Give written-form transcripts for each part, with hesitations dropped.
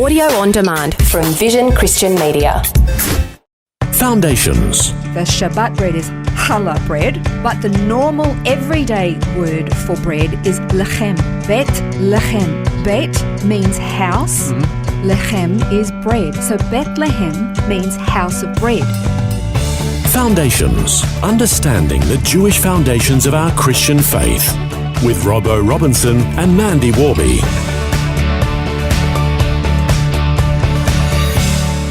Audio on demand from Vision Christian Media. Foundations. The Shabbat bread is challah bread, but the normal everyday word for bread is lechem. Bet lechem. Bet means house. Lechem is bread. So Bethlehem means house of bread. Foundations. Understanding the Jewish foundations of our Christian faith. With Robbo Robinson and Mandy Warby.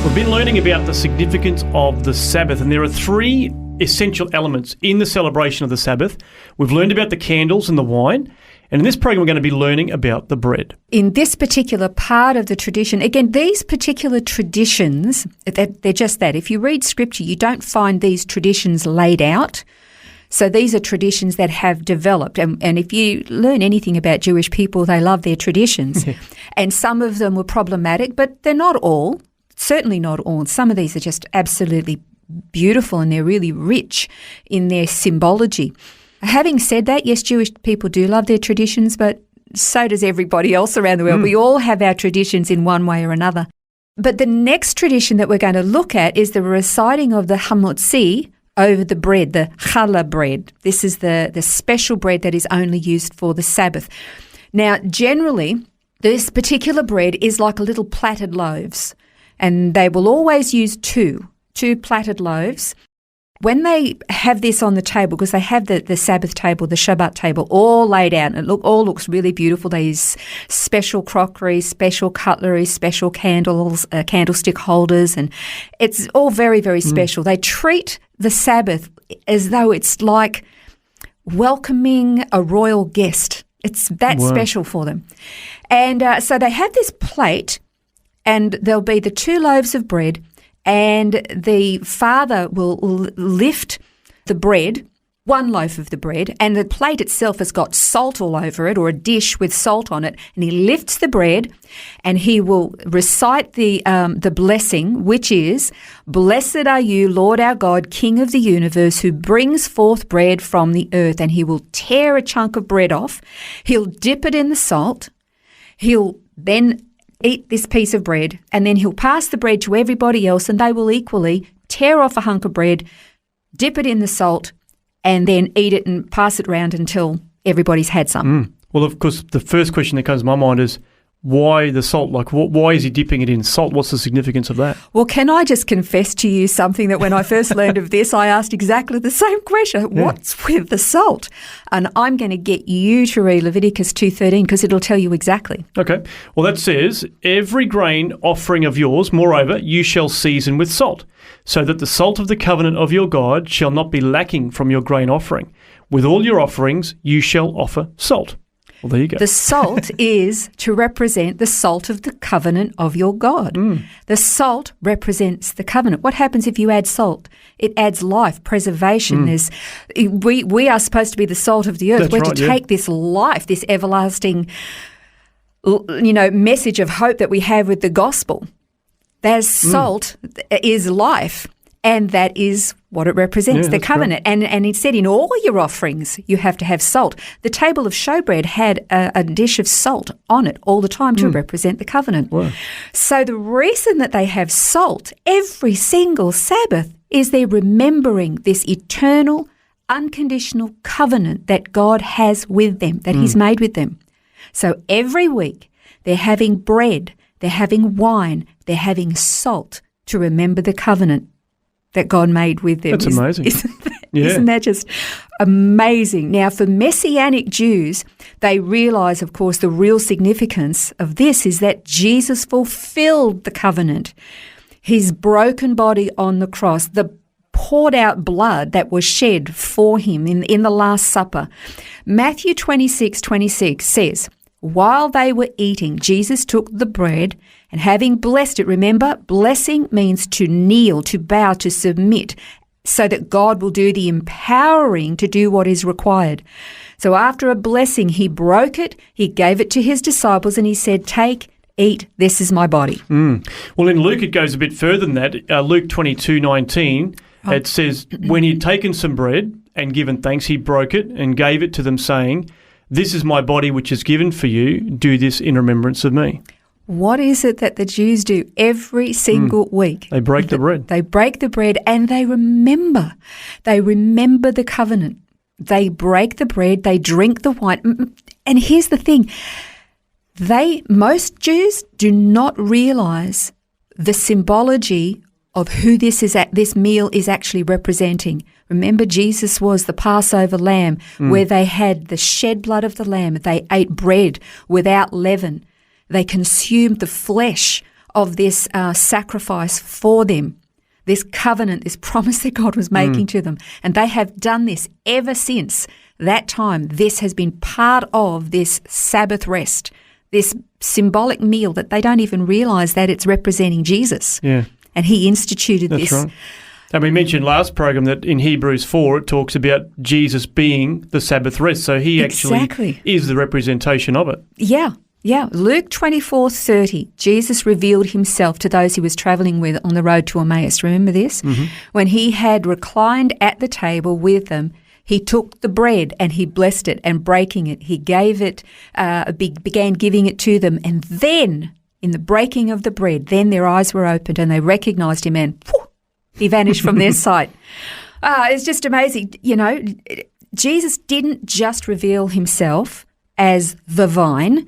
We've been learning about the significance of the Sabbath, and there are three essential elements in the celebration of the Sabbath. We've learned about the candles and the wine, and in this program we're going to be learning about the bread. In this particular part of the tradition, again, these particular traditions, they're just that. If you read Scripture, you don't find these traditions laid out. So these are traditions that have developed. And if you learn anything about Jewish people, they love their traditions. And some of them were problematic, but they're not all. Certainly not all. Some of these are just absolutely beautiful and they're really rich in their symbology. Having said that, yes, Jewish people do love their traditions, but so does everybody else around the world. We all have our traditions in one way or another. But the next tradition that we're going to look at is the reciting of the hamotzi over the bread, the challah bread. This is the special bread that is only used for the Sabbath. Now, generally, this particular bread is like a little plaited loaves. And they will always use two plaited loaves. When they have this on the table, because they have the Sabbath table, the Shabbat table, all laid out, and it all looks really beautiful. They use special crockery, special cutlery, special candles, candlestick holders, and it's all very, very special. They treat the Sabbath as though it's like welcoming a royal guest. It's that special for them. And so they have this plate, and there'll be the two loaves of bread, and the father will lift the bread, one loaf of the bread, and the plate itself has got salt all over it, or a dish with salt on it, and he lifts the bread and he will recite the blessing, which is, "Blessed are you, Lord our God, King of the universe, who brings forth bread from the earth." And he will tear a chunk of bread off, he'll dip it in the salt, he'll then eat this piece of bread, and then he'll pass the bread to everybody else, and they will equally tear off a hunk of bread, dip it in the salt, and then eat it and pass it around until everybody's had some. Well, of course, the first question that comes to my mind is, why the salt? Like, why is he dipping it in salt? What's the significance of that? Well, can I just confess to you something that when I first learned of this, I asked exactly the same question. What's with the salt? And I'm going to get you to read Leviticus 2:13 because it'll tell you exactly. Okay. Well, that says, "Every grain offering of yours, moreover, you shall season with salt, so that the salt of the covenant of your God shall not be lacking from your grain offering. With all your offerings you shall offer salt." Well, there you go. The salt is to represent the salt of the covenant of your God. The salt represents the covenant. What happens if you add salt? It adds life, preservation. We are supposed to be the salt of the earth. That's We're right, to take this life, this everlasting, message of hope that we have with the gospel. That salt is life. And that is what it represents, the covenant. Right. And it said in all your offerings you have to have salt. The table of showbread had a dish of salt on it all the time to represent the covenant. Wow. So the reason that they have salt every single Sabbath is they're remembering this eternal, unconditional covenant that God has with them, that He's made with them. So every week they're having bread, they're having wine, they're having salt to remember the covenant that God made with them. That's amazing. Isn't that just amazing? Now, for Messianic Jews, they realise, of course, the real significance of this is that Jesus fulfilled the covenant. His broken body on the cross, the poured out blood that was shed for him in the Last Supper. Matthew 26:26 says, "While they were eating, Jesus took the bread, and having blessed it," remember, blessing means to kneel, to bow, to submit, so that God will do the empowering to do what is required. So after a blessing, he broke it, he gave it to his disciples, and he said, "Take, eat, this is my body." Well, in Luke, it goes a bit further than that. Luke 22:19, it says, "When he had taken some bread and given thanks, he broke it and gave it to them, saying, 'This is my body which is given for you. Do this in remembrance of me.'" What is it that the Jews do every single week? They break the bread. They break the bread and they remember. They remember the covenant. They break the bread, they drink the wine. And here's the thing. Most Jews do not realize the symbology of who this meal is actually representing. Remember, Jesus was the Passover lamb where they had the shed blood of the lamb. They ate bread without leaven. They consumed the flesh of this sacrifice for them, this covenant, this promise that God was making to them. And they have done this ever since that time. This has been part of this Sabbath rest, this symbolic meal that they don't even realize that it's representing Jesus. Yeah. And he instituted this. That's right. And we mentioned last program that in Hebrews 4 it talks about Jesus being the Sabbath rest. So he actually is the representation of it. Yeah. Yeah, Luke 24:30, Jesus revealed himself to those he was travelling with on the road to Emmaus. Remember this? Mm-hmm. When he had reclined at the table with them, he took the bread and he blessed it, and breaking it, he gave it, began giving it to them. And then, in the breaking of the bread, then their eyes were opened and they recognised him, and he vanished from their sight. It's just amazing. You know, Jesus didn't just reveal himself as the vine,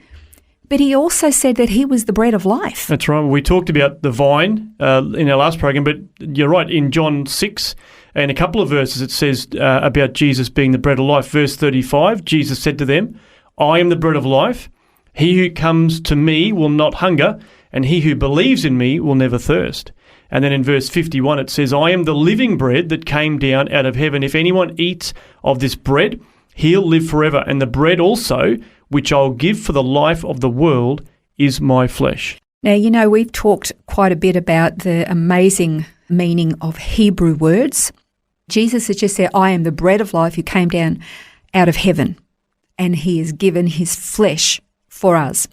but he also said that he was the bread of life. That's right. We talked about the vine in our last program, but you're right. In John 6 and a couple of verses, it says about Jesus being the bread of life. Verse 35, Jesus said to them, I am the bread of life. He who comes to me will not hunger, and he who believes in me will never thirst. And then in verse 51, it says, I am the living bread that came down out of heaven. If anyone eats of this bread, he'll live forever. And the bread also, which I'll give for the life of the world, is my flesh. Now, you know, we've talked quite a bit about the amazing meaning of Hebrew words. Jesus has just said, I am the bread of life who came down out of heaven, and he has given his flesh for us.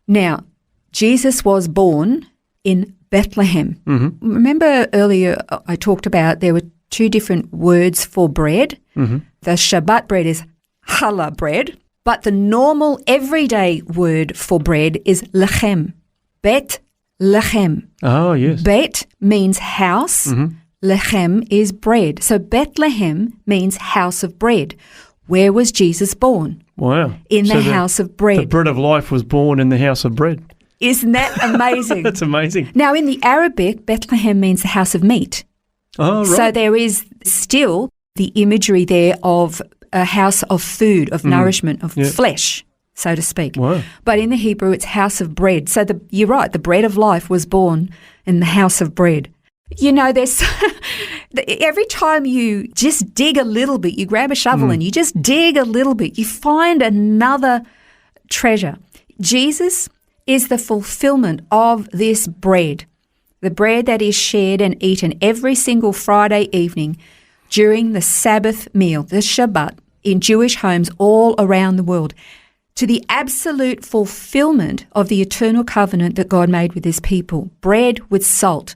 Now, Jesus was born in Bethlehem. Mm-hmm. Remember earlier I talked about there were two different words for bread. Mm-hmm. The Shabbat bread is challah bread, but the normal everyday word for bread is lechem, bet lechem. Oh, yes. Bet means house, lechem is bread. So Bethlehem means house of bread. Where was Jesus born? Wow. In the house of bread. The bread of life was born in the house of bread. Isn't that amazing? That's amazing. Now, in the Arabic, Bethlehem means the house of meat. Oh, right. So there is still the imagery there of a house of food, of nourishment, of flesh, so to speak. Wow. But in the Hebrew, it's house of bread. So you're right, the bread of life was born in the house of bread. You know, there's every time you just dig a little bit, you grab a shovel and you just dig a little bit, you find another treasure. Jesus is the fulfillment of this bread, the bread that is shared and eaten every single Friday evening during the Sabbath meal, the Shabbat, in Jewish homes all around the world, to the absolute fulfillment of the eternal covenant that God made with his people. Bread with salt,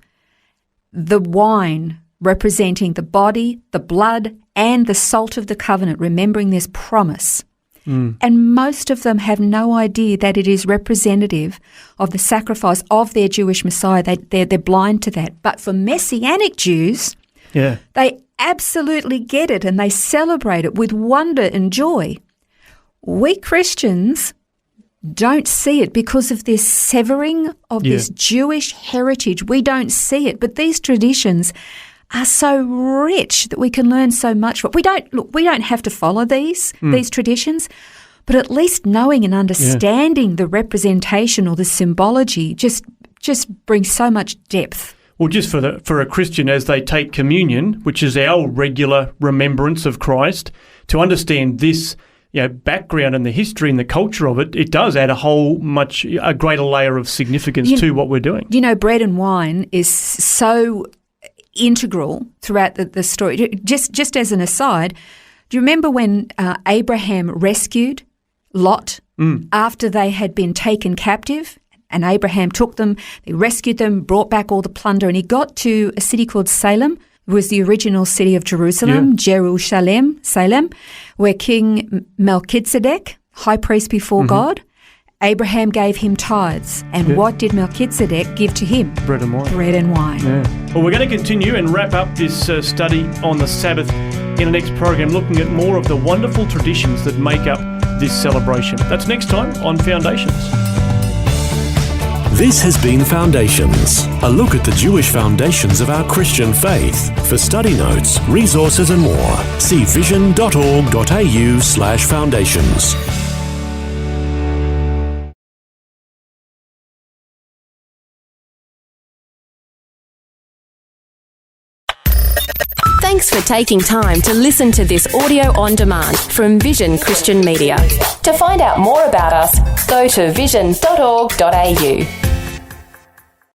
the wine representing the body, the blood, and the salt of the covenant, remembering this promise. And most of them have no idea that it is representative of the sacrifice of their Jewish Messiah. They're blind to that. But for Messianic Jews, they absolutely get it and they celebrate it with wonder and joy. We Christians don't see it because of this severing of this Jewish heritage. We don't see it, but these traditions are so rich that we can learn so much. We don't have to follow these traditions, but at least knowing and understanding the representation or the symbology just brings so much depth. Well, just for a Christian, as they take communion, which is our regular remembrance of Christ, to understand this background and the history and the culture of it, it does add a greater layer of significance to what we're doing. You know, bread and wine is so integral throughout the story. Just as an aside, do you remember when Abraham rescued Lot after they had been taken captive? And Abraham took them, he rescued them, brought back all the plunder, and he got to a city called Salem. It was the original city of Jerusalem, Jerusalem, Salem, where King Melchizedek, high priest before God, Abraham gave him tithes. And what did Melchizedek give to him? Bread and wine. Bread and wine. Yeah. Well, we're going to continue and wrap up this study on the Sabbath in the next program, looking at more of the wonderful traditions that make up this celebration. That's next time on Foundations. This has been Foundations, a look at the Jewish foundations of our Christian faith. For study notes, resources and more, see vision.org.au/foundations. Thanks for taking time to listen to this audio on demand from Vision Christian Media. To find out more about us, go to vision.org.au.